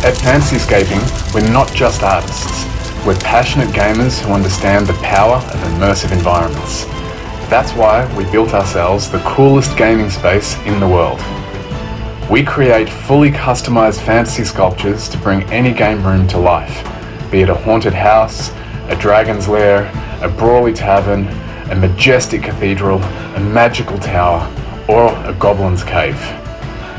At Fantasyscaping, we're not just artists. We're passionate gamers who understand the power of immersive environments. That's why we built ourselves the coolest gaming space in the world. We create fully customized fantasy sculptures to bring any game room to life, be it a haunted house, a dragon's lair, a brawly tavern, a majestic cathedral, a magical tower, or a goblin's cave.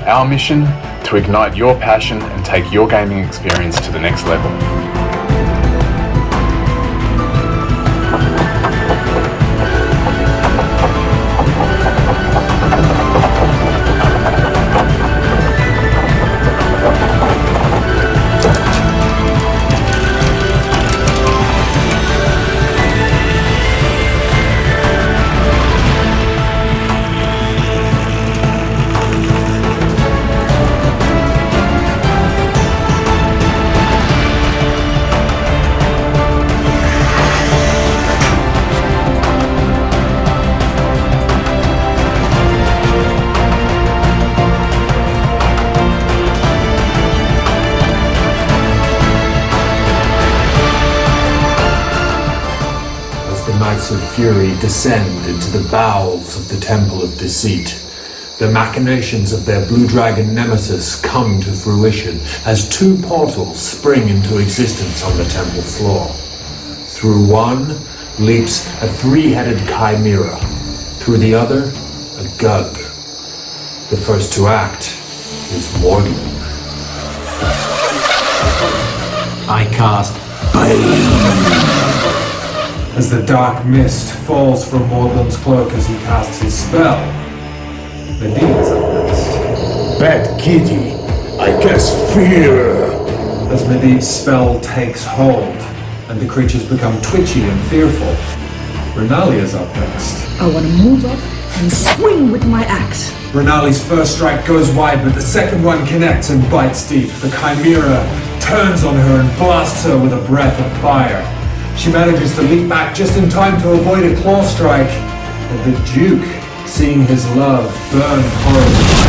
Our mission? To ignite your passion and take your gaming experience to the next level. Of fury descend into the bowels of the Temple of Deceit. The machinations of their blue dragon nemesis come to fruition as two portals spring into existence on the temple floor. Through one leaps a three-headed chimera. Through the other, a gug. The first to act is Morgan. I cast Bane. As the dark mist falls from Morgan's cloak as he casts his spell, Medivh is up next. Bad kitty, I cast Fear. As Medivh's spell takes hold, and the creatures become twitchy and fearful, Renali is up next. I want to move up and swing with my axe. Renali's first strike goes wide, but the second one connects and bites deep. The chimera turns on her and blasts her with a breath of fire. She manages to leap back just in time to avoid a claw strike, but the Duke, seeing his love burn horribly, is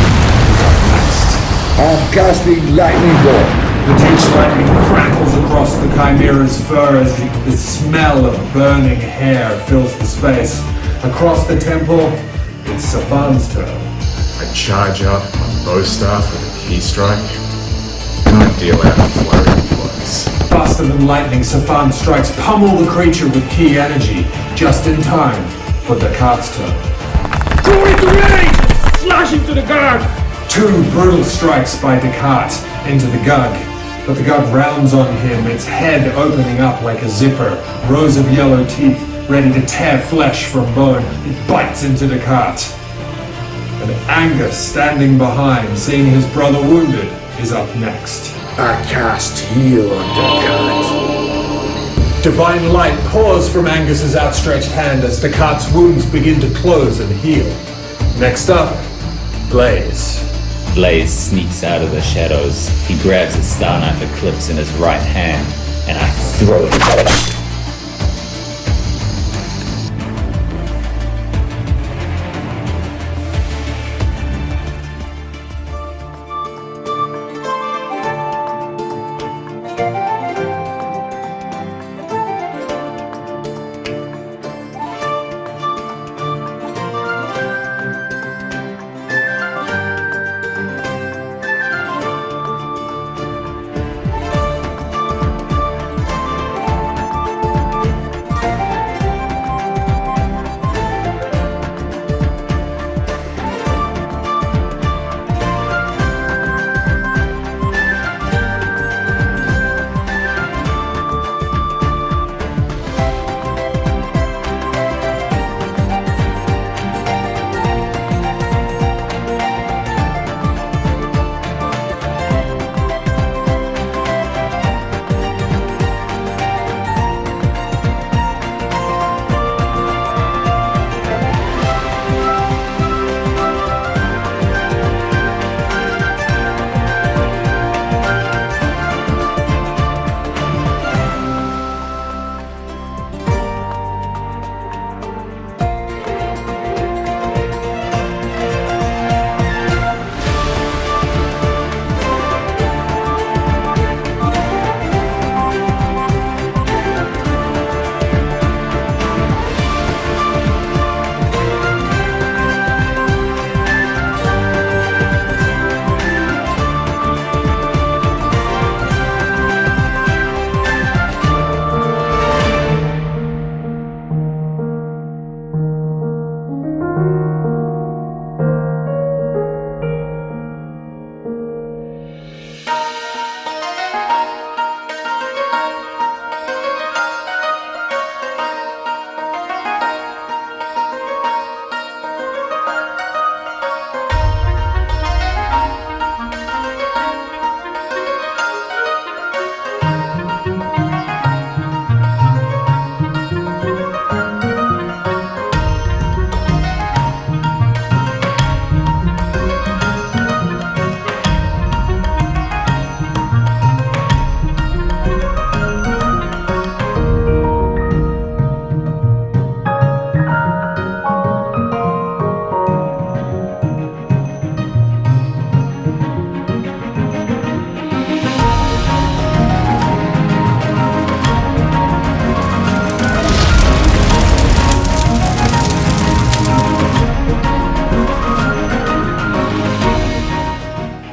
up next. I'm casting Lightning Bolt. The Duke's lightning crackles across the chimera's fur as the smell of burning hair fills the space. Across the temple, it's Safan's turn. I charge up my bow staff with a key strike, and I deal out a flurry of blows. Faster than lightning, Safan strikes pummel the creature with key energy, just in time for Descartes' turn. Go into range! Slash into the guard! Two brutal strikes by Descartes into the Gug, but the Gug rounds on him, its head opening up like a zipper, rows of yellow teeth ready to tear flesh from bone. It bites into Descartes. And Angus, standing behind, seeing his brother wounded, is up next. I cast Heal on Descartes. Divine light pours from Angus's outstretched hand as Descartes' wounds begin to close and heal. Next up, Blaze. Blaze sneaks out of the shadows. He grabs his star knife eclipse in his right hand, and I throw it at him.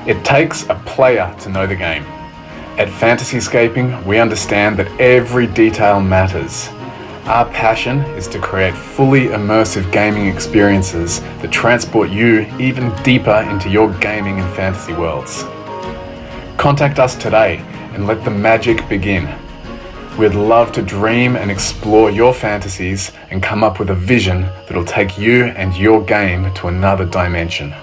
It takes a player to know the game. At Fantasyscaping, we understand that every detail matters. Our passion is to create fully immersive gaming experiences that transport you even deeper into your gaming and fantasy worlds. Contact us today and let the magic begin. We'd love to dream and explore your fantasies and come up with a vision that'll take you and your game to another dimension.